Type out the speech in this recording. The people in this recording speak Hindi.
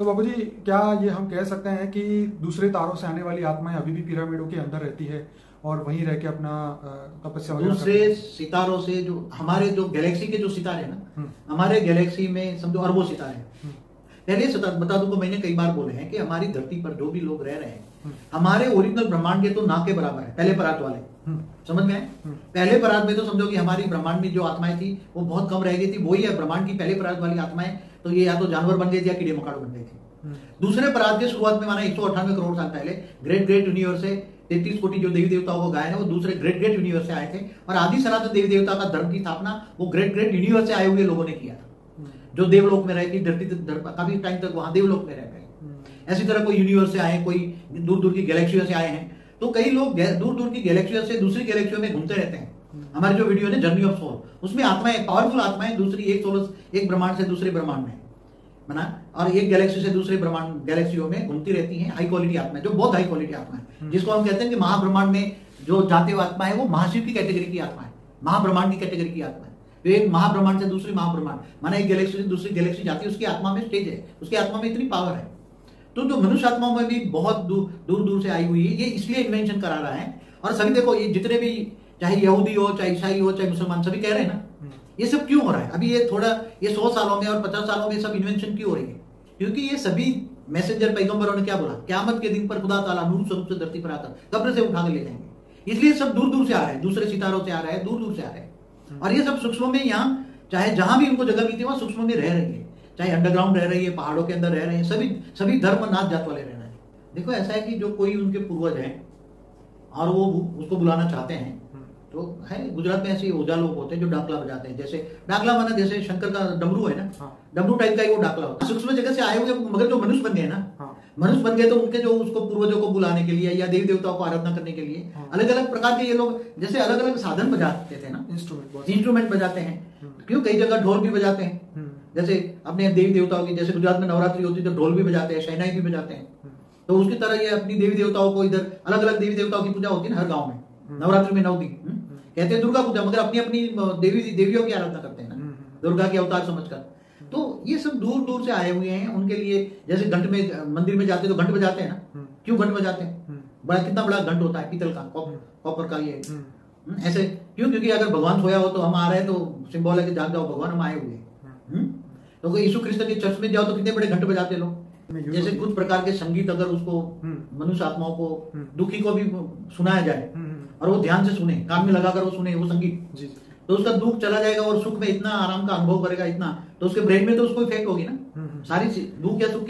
तो बाबू जी, क्या ये हम कह सकते हैं कि दूसरे तारों से आने वाली आत्माएं अभी भी पिरामिडों के अंदर रहती है और वहीं रह के अपना तपस्या वगैरह दूसरे सितारों से? जो हमारे जो गैलेक्सी के जो सितारे हैं ना, हमारे गैलेक्सी में समझो अरबों सितारे हैं। पहले बता दूं, मैंने कई बार बोले हैं कि हमारी धरती पर जो भी लोग रह रहे हैं हमारे ओरिजिनल ब्रह्मांड के तो ना के बराबर है, पहले परात वाले। समझ में? पहले परात में तो समझो कि हमारी ब्रह्मांड में जो आत्माएं थी वो बहुत कम रह गई थी, वही है ब्रह्मांड की पहले परात वाली आत्माएं। तो ये या तो जानवर बन गए थे या कीड़े मकोड़े बन गए थे। दूसरे परात के शुरुआत में माना 198 करोड़ साल पहले ग्रेट ग्रेट यूनिवर्स से 33 कोटि जो देवी देवताओं को गायन है वो दूसरे ग्रेट ग्रेट यूनिवर्स से आए थे। और आदि सनातन देवी देवता का धर्म की स्थापना वो ग्रेट ग्रेट यूनिवर्स से आए हुए लोगों ने किया था, जो देवलोक में रहे थे, धरती काफी टाइम तक वहां देवलोक में रह गए। ऐसी तरह कोई यूनिवर्स से आए, कोई दूर दूर की गैलेक्सियों से आए हैं। तो कई लोग दूर दूर की गैलेक्सियों से दूसरी गैलेक्सियों में घूमते रहते हैं। हमारी जो वीडियो है जर्नी ऑफ सोल, उसमें आत्माएं, पावरफुल आत्माएं दूसरी एक ब्रह्मांड से दूसरे ब्रह्मांड में बना और एक गैलेक्सी से दूसरे ब्रह्मांड गैलेक्सियों में घूमती रहती हैं। हाई क्वालिटी आत्माएं, जो बहुत हाई क्वालिटी आत्मा है, जिसको हम कहते हैं कि महाब्रह्मांड में जो जाते हुए आत्मा है वो महाशिव की कैटेगरी की आत्मा है, महाब्रह्मांड की कैटेगरी की आत्मा है। तो एक महाब्रह्मांड से दूसरी महाब्रह्मांड माना एक गैलेक्सी से दूसरी गैलेक्सी जाती है, उसकी आत्मा में स्टेज है, उसकी आत्मा में इतनी पावर है। तो जो मनुष्य आत्माओं में भी बहुत दूर दूर से आई हुई है, ये इसलिए इन्वेंशन करा रहा है। और सभी देखो, ये जितने भी चाहे यहूदी हो, चाहे ईसाई हो, चाहे मुसलमान, सभी कह रहे हैं ना ये सब क्यों हो रहा है। अभी ये 100 सालों में और 50 सालों में सब इन्वेंशन क्यों हो रही है? क्योंकि ये सभी मैसेंजर पैगंबरों ने क्या बोला, क़यामत के दिन पर खुदा ताला नूर स्वरूप से धरती पर आकर कब्र से उठा कर ले जाएंगे। इसलिए सब दूर दूर से आ रहे हैं, दूसरे सितारों से आ रहे हैं, दूर दूर से आ रहे हैं। और ये सब सूक्ष्म में यहाँ चाहे जहां भी उनको जगह मिलती है वहां सूक्ष्म में रह रही है, चाहे अंडरग्राउंड रह रही है, पहाड़ों के अंदर रह रहे हैं, सभी धर्म नाथ जात वाले रह रहे हैं। देखो ऐसा है कि जो कोई उनके पूर्वज हैं और वो उसको बुलाना चाहते हैं, तो है गुजरात में ऐसे ओझा लोग होते हैं जो डाकला बजाते हैं। जैसे डाकला माना जैसे शंकर का डमरू है ना, डमरू टाइप का ही वो डाकला होता है। सूक्ष्म जगह से आए हुए, मगर जो मनुष्य बन गए ना, मनुष्य बन गए तो उनके जो उसको पूर्वजों को बुलाने के लिए या देवी देवताओं को आराधना करने के लिए अलग अलग प्रकार के ये लोग जैसे अलग अलग साधन बजाते थे ना, इंस्ट्रूमेंट बजाते हैं। क्यों? कई जगह ढोल भी बजाते हैं, जैसे अपने देवी देवताओं की, जैसे गुजरात में नवरात्रि होती है तो ढोल भी बजाते हैं, शहनाई भी बजाते हैं। तो उसकी तरह ये अपनी देवी देवताओं को, इधर अलग अलग देवी देवताओं की पूजा होती है ना हर गाँव में। नवरात्रि में 9 दिन कहते हैं दुर्गा पूजा, मगर अपनी अपनी देवियों की आराधना करते हैं ना, दुर्गा के अवतार समझकर। तो ये सब दूर दूर से आए हुए हैं। उनके लिए जैसे घंट में मंदिर में जाते तो घंट बजाते हैं ना। क्यों घंट बजाते हैं? बड़ा कितना बड़ा घंट होता है, पीतल का, कॉपर का। ये ऐसे क्यों? क्योंकि अगर भगवान सोया हो तो हम आ रहे हैं, तो सिंबल है कि जाग जाओ भगवान, हम आए हुए हैं। तो यीशु कृष्ण के चर्च में जाओ तो कितने बड़े घंट बजाते लोग। जैसे कुछ प्रकार के संगीत अगर उसको मनुष्य आत्माओं को, दुखी को भी सुनाया जाए और वो ध्यान से सुने, कान में लगाकर वो सुने वो संगीत, तो उसका दुख चला जाएगा और सुख में इतना आराम का अनुभव करेगा, इतना तो उसके ब्रेन में तो उसको इफेक्ट होगी ना, सारी दुख या सुख